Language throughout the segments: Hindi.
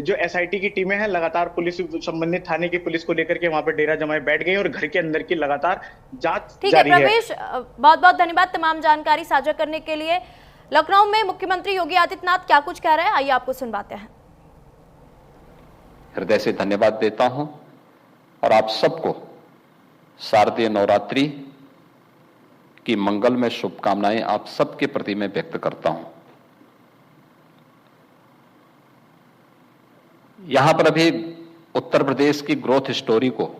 जो एसआईटी की टीमें हैं लगातार पुलिस संबंधित थाने की पुलिस को लेकर के वहां पर डेरा जमाए बैठ गई और घर के अंदर की लगातार जांच ठीक है जारी है। प्रवेश, बहुत बहुत धन्यवाद तमाम जानकारी साझा करने के लिए। लखनऊ में मुख्यमंत्री योगी आदित्यनाथ क्या कुछ कह रहे हैं, आइए आपको सुनवाते हैं। हृदय से धन्यवाद देता हूं और आप सबको शारदीय नवरात्रि की मंगलमय शुभकामनाएं आप सबके प्रति मैं व्यक्त करता हूं। यहां पर अभी उत्तर प्रदेश की ग्रोथ स्टोरी को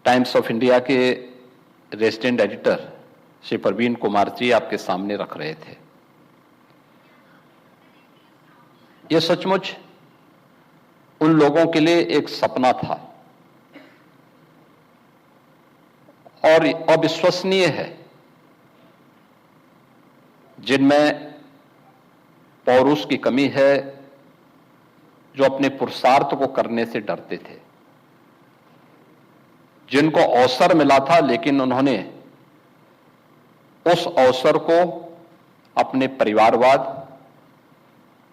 टाइम्स ऑफ इंडिया के रेजिडेंट एडिटर श्री प्रवीण कुमार जी आपके सामने रख रहे थे। यह सचमुच उन लोगों के लिए एक सपना था और अविश्वसनीय है जिनमें पौरुष की कमी है, जो अपने पुरुषार्थ को करने से डरते थे, जिनको अवसर मिला था लेकिन उन्होंने उस अवसर को अपने परिवारवाद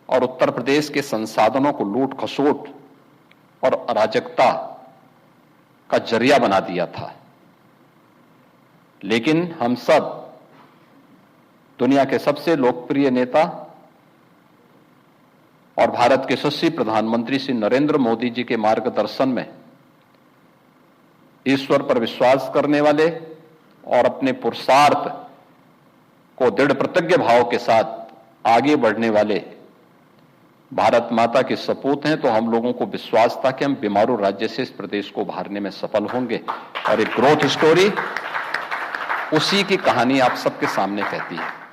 और उत्तर प्रदेश के संसाधनों को लूट खसोट और अराजकता का जरिया बना दिया था। लेकिन हम सब दुनिया के सबसे लोकप्रिय नेता और भारत के यशस्वी प्रधानमंत्री श्री नरेंद्र मोदी जी के मार्गदर्शन में ईश्वर पर विश्वास करने वाले और अपने पुरुषार्थ को दृढ़ प्रतिज्ञ भाव के साथ आगे बढ़ने वाले भारत माता के सपूत हैं। तो हम लोगों को विश्वास था कि हम बीमारू राज्य से इस प्रदेश को उभारने में सफल होंगे और एक ग्रोथ स्टोरी उसी की कहानी आप सबके सामने कहती है।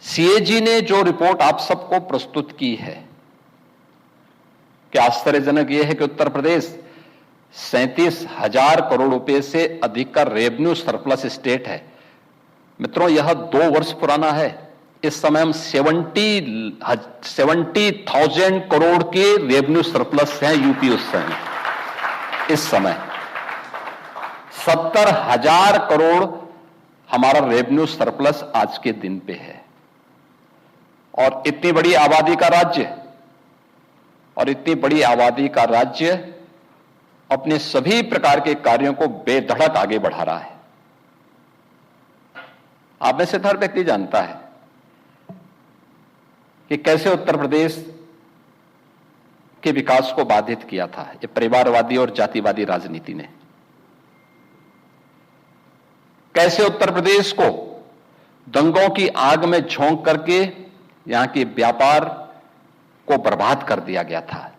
सीएजी ने जो रिपोर्ट आप सबको प्रस्तुत की है कि आश्चर्यजनक यह है कि उत्तर प्रदेश 37,000 करोड़ रुपए से अधिक का रेवेन्यू सरप्लस स्टेट है। मित्रों, यह 2 वर्ष पुराना है। इस समय हम 70,000 करोड़ के रेवेन्यू सरप्लस हैं यूपी उस समय। इस समय 70,000 करोड़ हमारा रेवेन्यू सरप्लस आज के दिन पे है। और इतनी बड़ी आबादी का राज्य अपने सभी प्रकार के कार्यों को बेधड़क आगे बढ़ा रहा है। आप में से हर व्यक्ति जानता है कि कैसे उत्तर प्रदेश के विकास को बाधित किया था ये परिवारवादी और जातिवादी राजनीति ने। कैसे उत्तर प्रदेश को दंगों की आग में झोंक करके यहां के व्यापार को बर्बाद कर दिया गया था।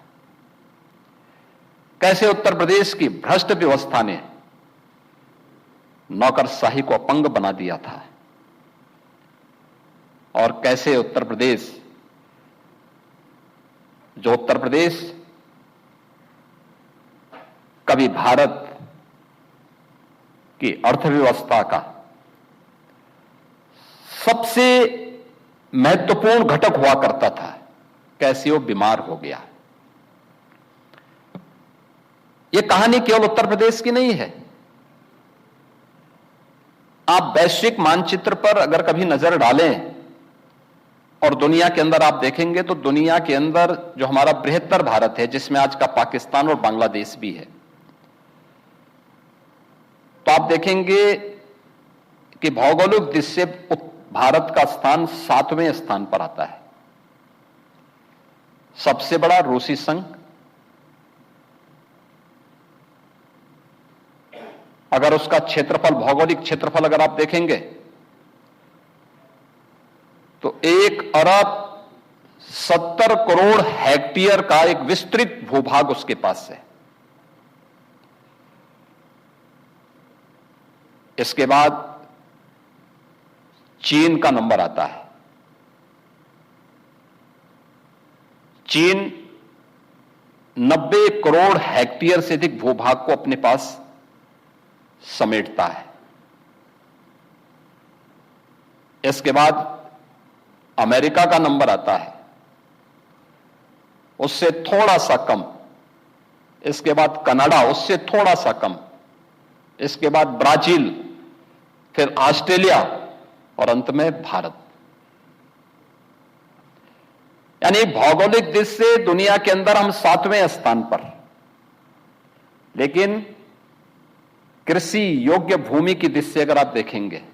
कैसे उत्तर प्रदेश की भ्रष्ट व्यवस्था ने नौकरशाही को अपंग बना दिया था और कैसे उत्तर प्रदेश कभी भारत की अर्थव्यवस्था का सबसे महत्वपूर्ण घटक हुआ करता था, कैसे वो बीमार हो गया। यह कहानी केवल उत्तर प्रदेश की नहीं है। आप वैश्विक मानचित्र पर अगर कभी नजर डालें और दुनिया के अंदर आप देखेंगे तो दुनिया के अंदर जो हमारा बृहत्तर भारत है, जिसमें आज का पाकिस्तान और बांग्लादेश भी है, तो आप देखेंगे कि भौगोलिक दृष्टि से भारत का स्थान 7वें स्थान पर आता है। सबसे बड़ा रूसी संघ, अगर उसका क्षेत्रफल, भौगोलिक क्षेत्रफल अगर आप देखेंगे तो 1,70 करोड़ हेक्टेयर का एक विस्तृत भूभाग उसके पास है। इसके बाद चीन का नंबर आता है। चीन 90 करोड़ हेक्टेयर से अधिक भूभाग को अपने पास समेटता है। इसके बाद अमेरिका का नंबर आता है, उससे थोड़ा सा कम। इसके बाद कनाडा, उससे थोड़ा सा कम। इसके बाद ब्राजील, फिर ऑस्ट्रेलिया और अंत में भारत। यानी भौगोलिक दृष्टि से दुनिया के अंदर हम 7वें स्थान पर, लेकिन कृषि योग्य भूमि की दृष्टि से अगर आप देखेंगे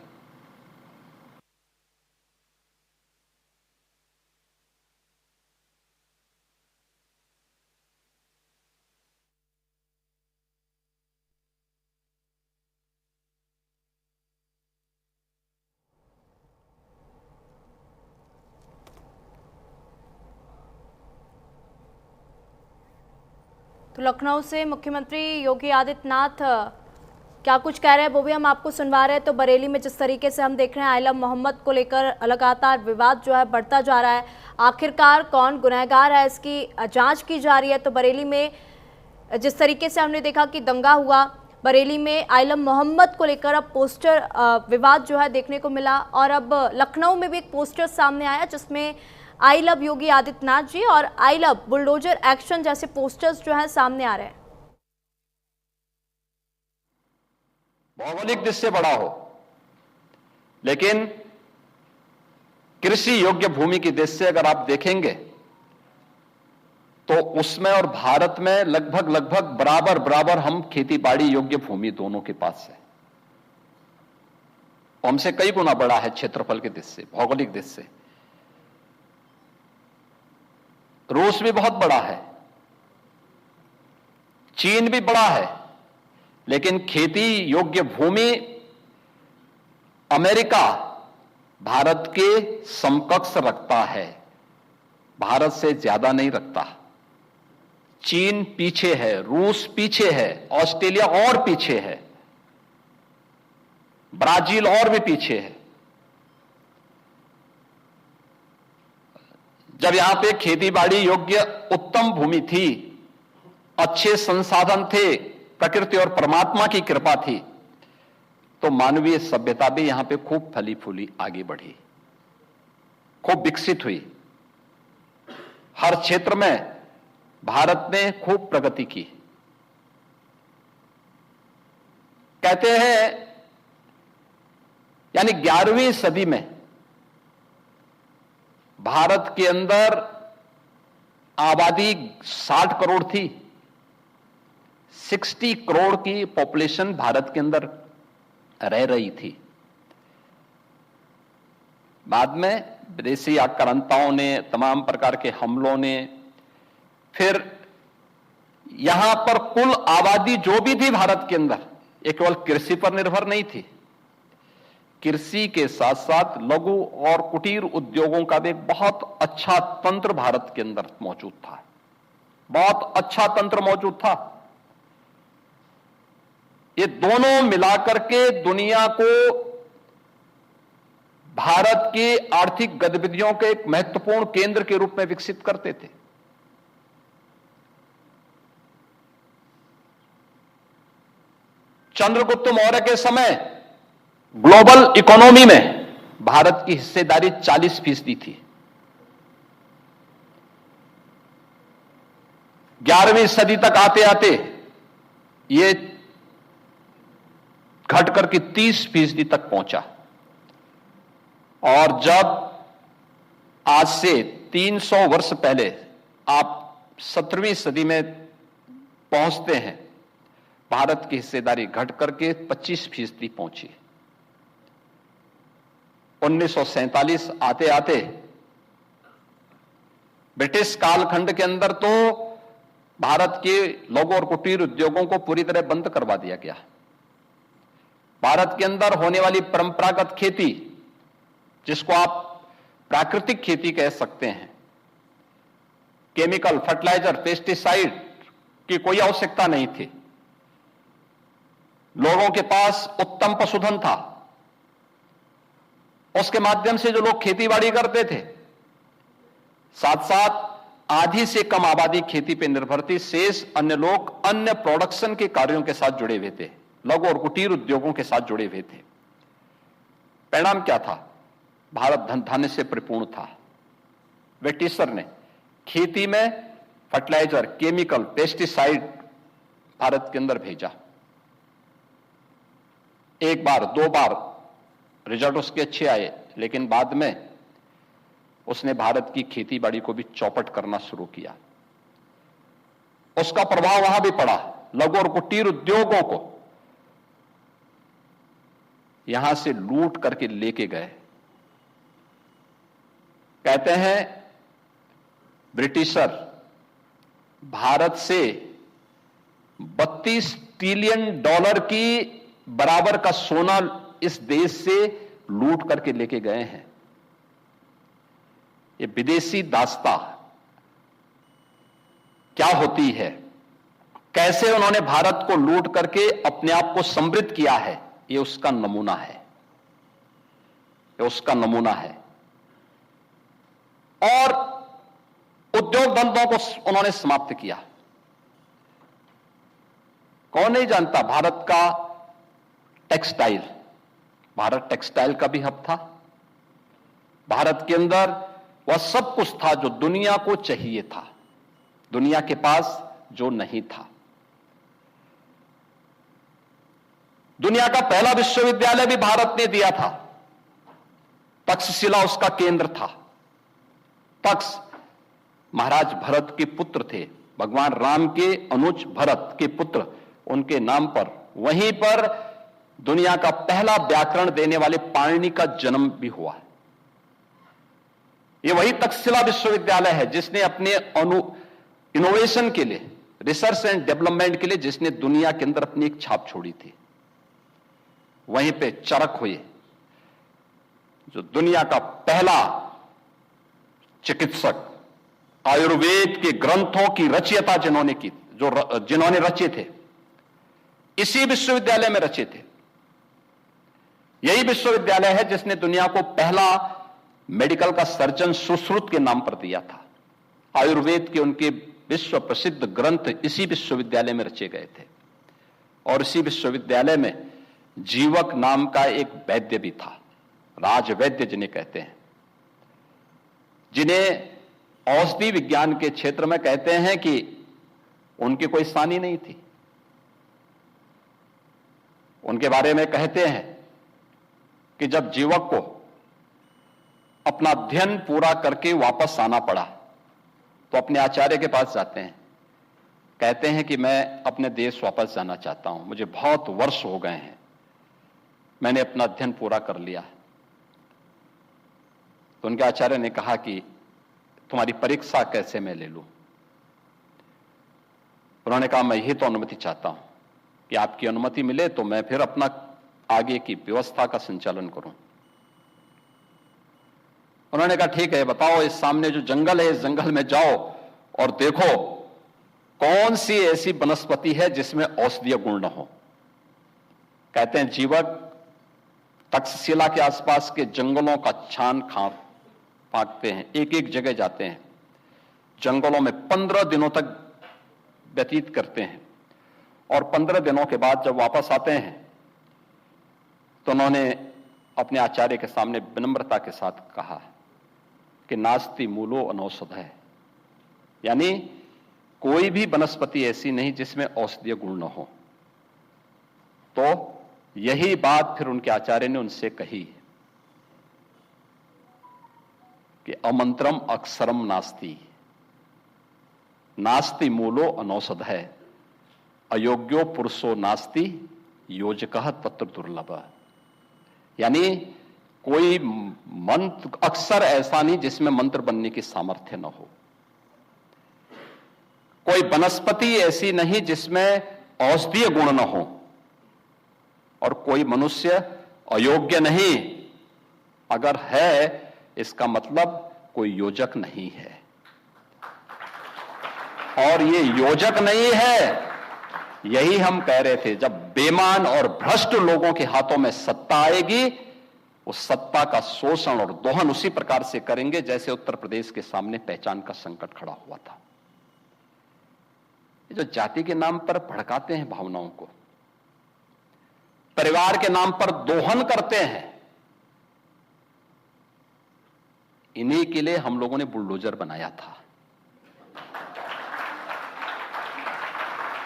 तो लखनऊ से मुख्यमंत्री योगी आदित्यनाथ क्या कुछ कह रहे हैं वो भी हम आपको सुनवा रहे हैं। तो बरेली में जिस तरीके से हम देख रहे हैं आलम मोहम्मद को लेकर लगातार विवाद जो है बढ़ता जा रहा है, आखिरकार कौन गुनहगार है इसकी जांच की जा रही है। तो बरेली में जिस तरीके से हमने देखा कि दंगा हुआ, बरेली में आलम मोहम्मद को लेकर अब पोस्टर विवाद जो है देखने को मिला, और अब लखनऊ में भी एक पोस्टर सामने आया जिसमें आई लव योगी आदित्यनाथ जी और आई लव बुलडोजर एक्शन जैसे पोस्टर्स जो हैं सामने आ रहे हैं। भौगोलिक दृष्टि से बड़ा हो, लेकिन कृषि योग्य भूमि की दृष्टि से अगर आप देखेंगे तो उसमें और भारत में लगभग बराबर हम खेती बाड़ी योग्य भूमि दोनों के पास है। हमसे कई गुना बड़ा है क्षेत्रफल की दृष्टि से, भौगोलिक दृष्टि से। रूस भी बहुत बड़ा है, चीन भी बड़ा है, लेकिन खेती योग्य भूमि अमेरिका भारत के समकक्ष रखता है, भारत से ज्यादा नहीं रखता। चीन पीछे है, रूस पीछे है, ऑस्ट्रेलिया और पीछे है, ब्राजील और भी पीछे है। जब यहां पे खेती बाड़ी योग्य उत्तम भूमि थी, अच्छे संसाधन थे, प्रकृति और परमात्मा की कृपा थी, तो मानवीय सभ्यता भी यहां पे खूब फली फूली आगे बढ़ी, खूब विकसित हुई। हर क्षेत्र में भारत ने खूब प्रगति की। कहते हैं यानी 11वीं सदी में भारत के अंदर आबादी 60 करोड़ थी, 60 करोड़ की पॉपुलेशन भारत के अंदर रह रही थी। बाद में विदेशी आक्रांताओं ने, तमाम प्रकार के हमलों ने, फिर यहां पर कुल आबादी जो भी थी भारत के अंदर, ये केवल कृषि पर निर्भर नहीं थी। कृषि के साथ साथ लघु और कुटीर उद्योगों का भी एक बहुत अच्छा तंत्र भारत के अंदर मौजूद था, बहुत अच्छा तंत्र मौजूद था। ये दोनों मिलाकर के दुनिया को भारत की आर्थिक गतिविधियों के एक महत्वपूर्ण केंद्र के रूप में विकसित करते थे। चंद्रगुप्त मौर्य के समय ग्लोबल इकोनॉमी में भारत की हिस्सेदारी 40% थी। 11वीं सदी तक आते आते ये घटकर के 30% तक पहुंचा, और जब आज से 300 वर्ष पहले आप 17वीं सदी में पहुंचते हैं, भारत की हिस्सेदारी घटकर के 25% पहुंची। 1947 आते आते ब्रिटिश कालखंड के अंदर तो भारत के लघु और कुटीर उद्योगों को पूरी तरह बंद करवा दिया गया। भारत के अंदर होने वाली परंपरागत खेती, जिसको आप प्राकृतिक खेती कह सकते हैं, केमिकल, फर्टिलाइजर, पेस्टिसाइड की कोई आवश्यकता नहीं थी। लोगों के पास उत्तम पशुधन था, उसके माध्यम से जो लोग खेती बाड़ी करते थे, साथ साथ आधी से कम आबादी खेती पर निर्भर थी, शेष अन्य लोग अन्य प्रोडक्शन के कार्यों के साथ जुड़े हुए थे, लघु और कुटीर उद्योगों के साथ जुड़े हुए थे। परिणाम क्या था? भारत धन धान्य से परिपूर्ण था। ब्रिटिशर ने खेती में फर्टिलाइजर, केमिकल, पेस्टिसाइड भारत के अंदर भेजा। एक बार, दो बार रिजल्ट उसके अच्छे आए, लेकिन बाद में उसने भारत की खेती बाड़ी को भी चौपट करना शुरू किया। उसका प्रभाव वहां भी पड़ा। लघु और कुटीर उद्योगों को यहां से लूट करके लेके गए। कहते हैं ब्रिटिशर भारत से $32 ट्रिलियन की बराबर का सोना इस देश से लूट करके लेके गए हैं। ये विदेशी दास्ता क्या होती है, कैसे उन्होंने भारत को लूट करके अपने आप को समृद्ध किया है, ये उसका नमूना है। ये उसका नमूना है। और उद्योग धंधों को उन्होंने समाप्त किया। कौन नहीं जानता भारत का टेक्सटाइल, भारत टेक्सटाइल का भी हब था। भारत के अंदर वह सब कुछ था जो दुनिया को चाहिए था, दुनिया के पास जो नहीं था। दुनिया का पहला विश्वविद्यालय भी भारत ने दिया था। तक्षशिला उसका केंद्र था। तक्ष महाराज भरत के पुत्र थे, भगवान राम के अनुज भरत के पुत्र, उनके नाम पर वहीं पर दुनिया का पहला व्याकरण देने वाले पाणिनि का जन्म भी हुआ है। यह वही तक्षशिला विश्वविद्यालय है जिसने अपने इनोवेशन के लिए, रिसर्च एंड डेवलपमेंट के लिए जिसने दुनिया के अंदर अपनी एक छाप छोड़ी थी। वहीं पे चरक हुए जो दुनिया का पहला चिकित्सक, आयुर्वेद के ग्रंथों की रचयिता जिन्होंने रचे थे, इसी विश्वविद्यालय में रचे थे। यही विश्वविद्यालय है जिसने दुनिया को पहला मेडिकल का सर्जन सुश्रुत के नाम पर दिया था। आयुर्वेद के उनके विश्व प्रसिद्ध ग्रंथ इसी विश्वविद्यालय में रचे गए थे। और इसी विश्वविद्यालय में जीवक नाम का एक वैद्य भी था, राजवैद्य जिन्हें कहते हैं, जिन्हें औषधि विज्ञान के क्षेत्र में कहते हैं कि उनकी कोई सानी नहीं थी। उनके बारे में कहते हैं कि जब जीवक को अपना अध्ययन पूरा करके वापस आना पड़ा तो अपने आचार्य के पास जाते हैं, कहते हैं कि मैं अपने देश वापस जाना चाहता हूं, मुझे बहुत वर्ष हो गए हैं, मैंने अपना अध्ययन पूरा कर लिया। तो उनके आचार्य ने कहा कि तुम्हारी परीक्षा कैसे मैं ले लूं? उन्होंने कहा मैं यही तो अनुमति चाहता हूं कि आपकी अनुमति मिले तो मैं फिर अपना आगे की व्यवस्था का संचालन करूं। उन्होंने कहा ठीक है, बताओ इस सामने जो जंगल है, इस जंगल में जाओ और देखो कौन सी ऐसी वनस्पति है जिसमें औषधीय गुण न हो। कहते हैं जीवक तक्षशिला के आसपास के जंगलों का छान फांकते हैं, एक एक जगह जाते हैं, जंगलों में 15 दिनों तक व्यतीत करते हैं। और 15 दिनों के बाद जब वापस आते हैं तो उन्होंने अपने आचार्य के सामने विनम्रता के साथ कहा कि नास्ति मूलो अनौषध है, यानी कोई भी वनस्पति ऐसी नहीं जिसमें औषधीय गुण न हो। तो यही बात फिर उनके आचार्य ने उनसे कही कि अमंत्रम अक्षरम नास्ति, नास्ति मूलो अनौषध है, अयोग्यो पुरुषो नास्ति योजकः तत्र दुर्लभ। यानी कोई मंत्र अक्षर ऐसा नहीं जिसमें मंत्र बनने की सामर्थ्य न हो, कोई वनस्पति ऐसी नहीं जिसमें औषधीय गुण न हो, और कोई मनुष्य अयोग्य नहीं। अगर है इसका मतलब कोई योजक नहीं है, और ये योजक नहीं है। यही हम कह रहे थे, जब बेईमान और भ्रष्ट लोगों के हाथों में सत्ता आएगी, उस सत्ता का शोषण और दोहन उसी प्रकार से करेंगे जैसे उत्तर प्रदेश के सामने पहचान का संकट खड़ा हुआ था। जो जाति के नाम पर भड़काते हैं भावनाओं को, परिवार के नाम पर दोहन करते हैं, इन्हीं के लिए हम लोगों ने बुलडोजर बनाया था,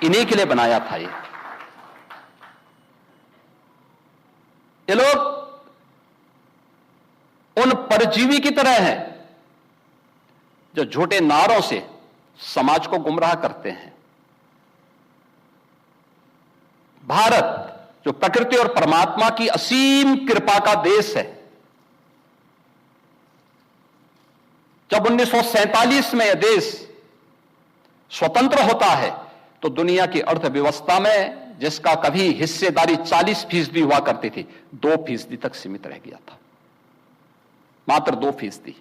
इन्हीं के लिए बनाया था। ये लोग उन परजीवी की तरह हैं जो झूठे नारों से समाज को गुमराह करते हैं। भारत जो प्रकृति और परमात्मा की असीम कृपा का देश है, जब 1947 में यह देश स्वतंत्र होता है तो दुनिया की अर्थव्यवस्था में जिसका कभी हिस्सेदारी 40% हुआ करती थी, 2% तक सीमित रह गया था, मात्र 2%।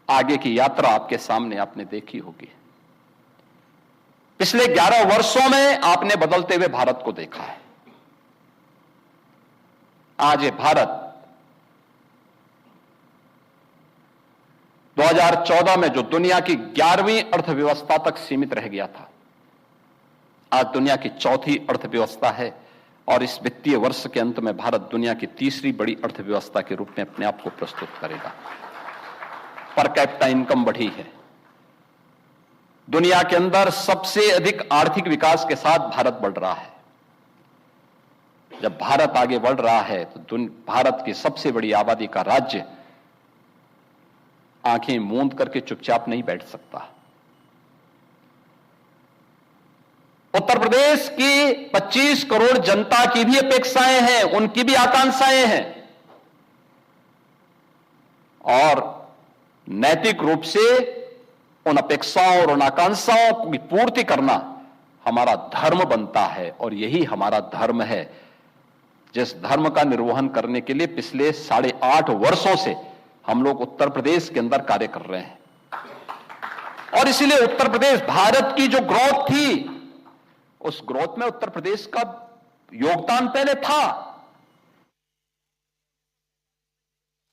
आगे की यात्रा आपके सामने आपने देखी होगी। पिछले 11 वर्षों में आपने बदलते हुए भारत को देखा है। आज ये भारत 2014 में जो दुनिया की 11वीं अर्थव्यवस्था तक सीमित रह गया था, आज दुनिया की 4थी अर्थव्यवस्था है और इस वित्तीय वर्ष के अंत में भारत दुनिया की 3री बड़ी अर्थव्यवस्था के रूप में अपने आप को प्रस्तुत करेगा। पर कैपिटा इनकम बढ़ी है। दुनिया के अंदर सबसे अधिक आर्थिक विकास के साथ भारत बढ़ रहा है। जब भारत आगे बढ़ रहा है तो भारत की सबसे बड़ी आबादी का राज्य आंखें मूंद करके चुपचाप नहीं बैठ सकता। उत्तर प्रदेश की 25 करोड़ जनता की भी अपेक्षाएं हैं, उनकी भी आकांक्षाएं हैं और नैतिक रूप से उन अपेक्षाओं और उन आकांक्षाओं की पूर्ति करना हमारा धर्म बनता है। और यही हमारा धर्म है, जिस धर्म का निर्वहन करने के लिए पिछले 8.5 वर्षों से हम लोग उत्तर प्रदेश के अंदर कार्य कर रहे हैं। और इसीलिए उत्तर प्रदेश, भारत की जो ग्रोथ थी, उस ग्रोथ में उत्तर प्रदेश का योगदान पहले था।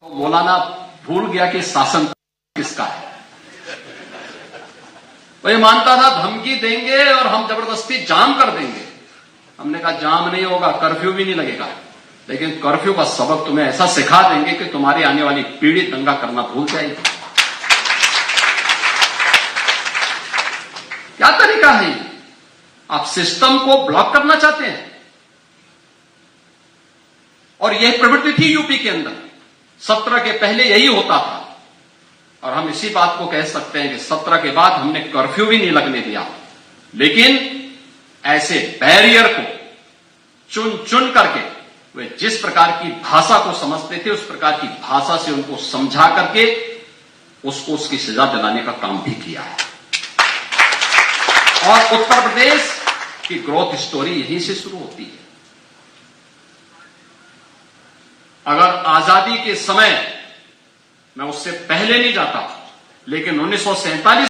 तो मौलाना भूल गया कि शासन किसका है। वो ये मानता था धमकी देंगे और हम जबरदस्ती जाम कर देंगे। हमने कहा जाम नहीं होगा, कर्फ्यू भी नहीं लगेगा, लेकिन कर्फ्यू का सबक तुम्हें ऐसा सिखा देंगे कि तुम्हारी आने वाली पीढ़ी दंगा करना भूल जाएगी। क्या तरीका है? आप सिस्टम को ब्लॉक करना चाहते हैं और यह प्रवृत्ति थी यूपी के अंदर। 17 के पहले यही होता था और हम इसी बात को कह सकते हैं कि 17 के बाद हमने कर्फ्यू भी नहीं लगने दिया, लेकिन ऐसे बैरियर को चुन चुन करके वे जिस प्रकार की भाषा को समझते थे उस प्रकार की भाषा से उनको समझा करके उसको उसकी सजा दिलाने का काम भी किया है। और उत्तर प्रदेश की ग्रोथ स्टोरी यहीं से शुरू होती है। अगर आजादी के समय, मैं उससे पहले नहीं जाता, लेकिन 1947